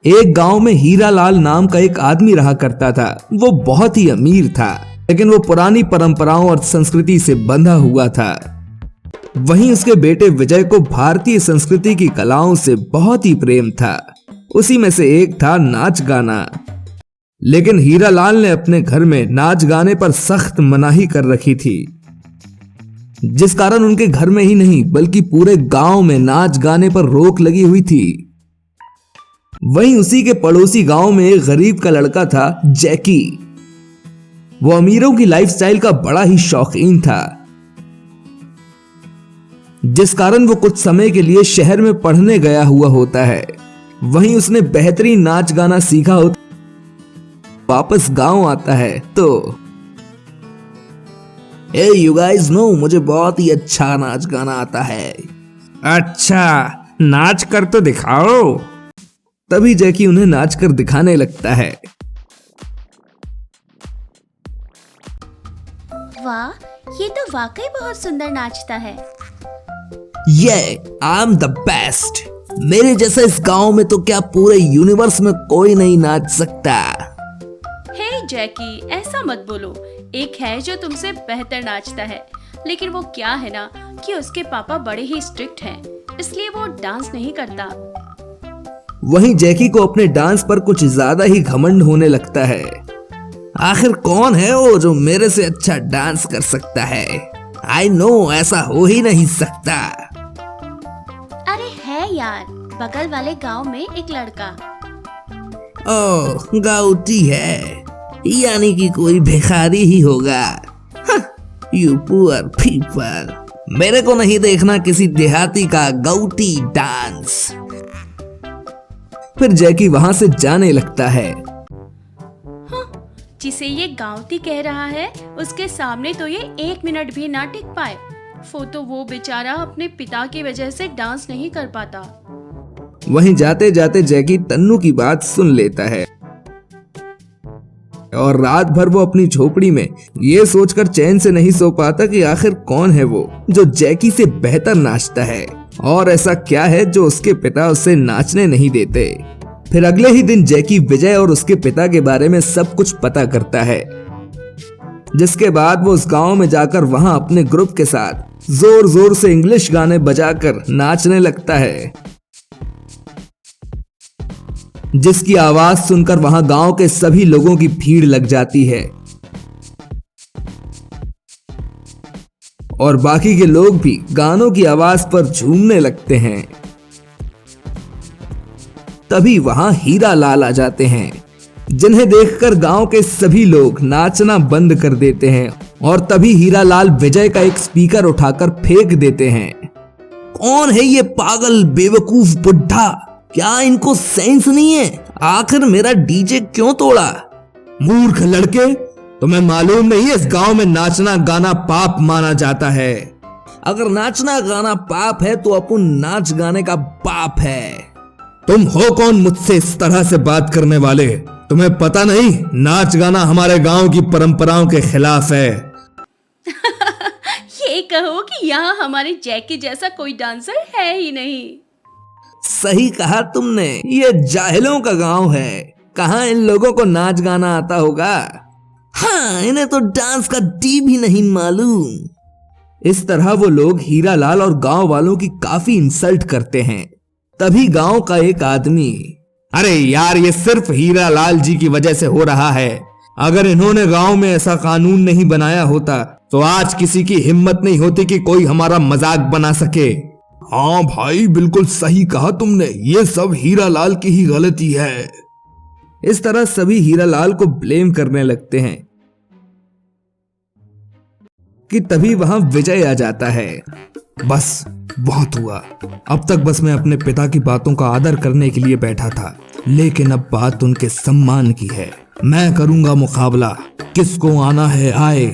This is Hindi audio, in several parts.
एक गांव में हीरालाल नाम का एक आदमी रहा करता था। वो बहुत ही अमीर था, लेकिन वो पुरानी परंपराओं और संस्कृति से बंधा हुआ था। वहीं उसके बेटे विजय को भारतीय संस्कृति की कलाओं से बहुत ही प्रेम था। उसी में से एक था नाच गाना। लेकिन हीरालाल ने अपने घर में नाच गाने पर सख्त मनाही कर रखी थी, जिस कारण उनके घर में ही नहीं बल्कि पूरे गांव में नाच गाने पर रोक लगी हुई थी। वहीं उसी के पड़ोसी गांव में एक गरीब का लड़का था, जैकी। वो अमीरों की लाइफस्टाइल का बड़ा ही शौकीन था, जिस कारण वो कुछ समय के लिए शहर में पढ़ने गया हुआ होता है। वहीं उसने बेहतरीन नाच गाना सीखा होता, वापस गांव आता है तो यू गाइस नो, मुझे बहुत ही अच्छा नाच गाना आता है। अच्छा, नाच कर तो दिखाओ। तभी जैकी उन्हें नाच कर दिखाने लगता है। वाह, ये तो वाकई बहुत सुंदर नाचता है। I am the best. मेरे जैसा इस गांव में तो क्या पूरे यूनिवर्स में कोई नहीं नाच सकता। हे जैकी, ऐसा मत बोलो। एक है जो तुमसे बेहतर नाचता है, लेकिन वो क्या है ना कि उसके पापा बड़े ही स्ट्रिक्ट हैं, इसलिए वो डांस नहीं करता। वहीं जैकी को अपने डांस पर कुछ ज्यादा ही घमंड होने लगता है। आखिर कौन है वो जो मेरे से अच्छा डांस कर सकता है? आई नो, ऐसा हो ही नहीं सकता। अरे है यार, बगल वाले गांव में एक लड़का। ओह, गाउटी है, यानी कि कोई भिखारी ही होगा। यू पुअर पीपल, मेरे को नहीं देखना किसी देहाती का गाउटी डांस। फिर जैकी वहां से जाने लगता है। जिसे ये गांवती कह रहा है, उसके सामने तो ये 1 मिनट भी ना टिक पाए। तो वो बेचारा अपने पिता की वजह से डांस नहीं कर पाता। वहीं जाते जाते जैकी तन्नू की बात सुन लेता है और रात भर वो अपनी झोपड़ी में ये सोचकर चैन से नहीं सो पाता कि आखिर कौन है वो जो जैकी से बेहतर नाचता है, और ऐसा क्या है जो उसके पिता उसे नाचने नहीं देते। फिर अगले ही दिन जैकी विजय और उसके पिता के बारे में सब कुछ पता करता है, जिसके बाद वो उस गांव में जाकर वहां अपने ग्रुप के साथ जोर जोर से इंग्लिश गाने बजाकर नाचने लगता है, जिसकी आवाज सुनकर वहां गांव के सभी लोगों की भीड़ लग जाती है और बाकी के लोग भी गानों की आवाज पर झूमने लगते हैं। तभी वहां हीरालाल आ जाते हैं, जिन्हें देखकर गांव के सभी लोग नाचना बंद कर देते हैं और तभी हीरालाल विजय का एक स्पीकर उठाकर फेंक देते हैं। कौन है ये पागल बेवकूफ बुढ़ा? क्या इनको सेंस नहीं है? आखिर मेरा डीजे क्यों तोड़ा? मूर्ख लड़के, तुम्हें मालूम नहीं इस गांव में नाचना गाना पाप माना जाता है। अगर नाचना गाना पाप है तो अपन नाच गाने का बाप है। तुम हो कौन मुझसे इस तरह से बात करने वाले? तुम्हें पता नहीं नाच गाना हमारे गांव की परंपराओं के खिलाफ है। ये कहो कि यहाँ हमारे जैकी जैसा कोई डांसर है ही नहीं। सही कहा तुमने, ये जाहिलों का गांव है। कहाँ इन लोगों को नाच गाना आता होगा? हाँ, इन्हें तो डांस का डी भी नहीं मालूम। इस तरह वो लोग हीरालाल और गांव वालों की काफी इंसल्ट करते हैं। तभी गांव का एक आदमी, अरे यार, ये सिर्फ हीरालाल जी की वजह से हो रहा है। अगर इन्होंने गांव में ऐसा कानून नहीं बनाया होता तो आज किसी की हिम्मत नहीं होती कि कोई हमारा मजाक बना सके। हाँ भाई, बिल्कुल सही कहा तुमने, ये सब हीरालाल की ही गलती है। इस तरह सभी हीरालाल को ब्लेम करने लगते हैं कि तभी वहां विजय आ जाता है। बस बहुत हुआ, अब तक बस मैं अपने पिता की बातों का आदर करने के लिए बैठा था, लेकिन अब बात उनके सम्मान की है। मैं करूंगा मुकाबला, किसको आना है आए।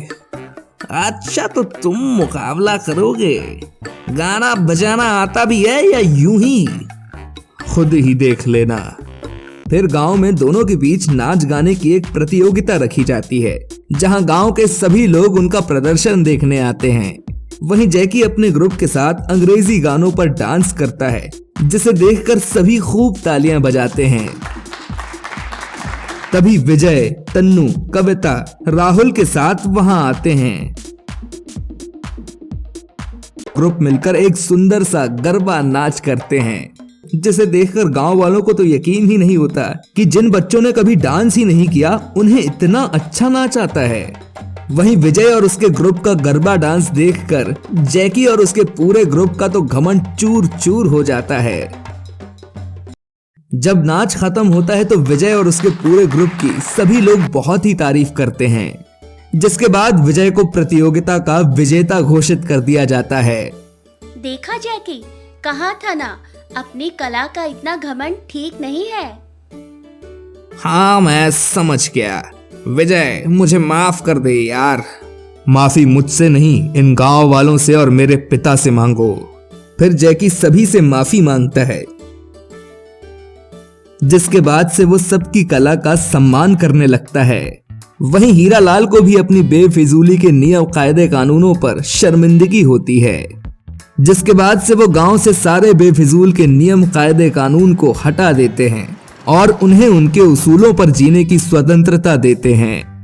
अच्छा, तो तुम मुकाबला करोगे? गाना बजाना आता भी है या यूं ही? खुद ही देख लेना। फिर गांव में दोनों के बीच नाच गाने की एक प्रतियोगिता रखी जाती है, जहां गांव के सभी लोग उनका प्रदर्शन देखने आते हैं। वहीं जैकी अपने ग्रुप के साथ अंग्रेजी गानों पर डांस करता है, जिसे देखकर सभी खूब तालियां बजाते हैं। तभी विजय, तन्नू, कविता राहुल के साथ वहां आते हैं। ग्रुप मिलकर एक सुंदर सा गरबा नाच करते हैं, जिसे देखकर गांव वालों को तो यकीन ही नहीं होता कि जिन बच्चों ने कभी डांस ही नहीं किया उन्हें इतना अच्छा नाच आता है। वहीं विजय और उसके ग्रुप का गरबा डांस देखकर जैकी और उसके पूरे ग्रुप का तो घमंड चूर चूर हो जाता है। जब नाच खत्म होता है तो विजय और उसके पूरे ग्रुप की सभी लोग बहुत ही तारीफ करते हैं, जिसके बाद विजय को प्रतियोगिता का विजेता घोषित कर दिया जाता है। देखा जैकी, कहा था ना, अपनी कला का इतना घमंड ठीक नहीं है। हाँ मैं समझ गया। विजय मुझे माफ कर दे यार। माफी मुझसे नहीं, इन गांव वालों से और मेरे पिता से मांगो। फिर जैकी सभी से माफी मांगता है, जिसके बाद से वो सबकी कला का सम्मान करने लगता है। वहीं हीरालाल को भी अपनी बेफिजूली के नियम कायदे कानूनों पर शर्मिंदगी होती है, जिसके बाद से वो गांव से सारे बेफिजूल के नियम कायदे कानून को हटा देते हैं और उन्हें उनके उसूलों पर जीने की स्वतंत्रता देते हैं।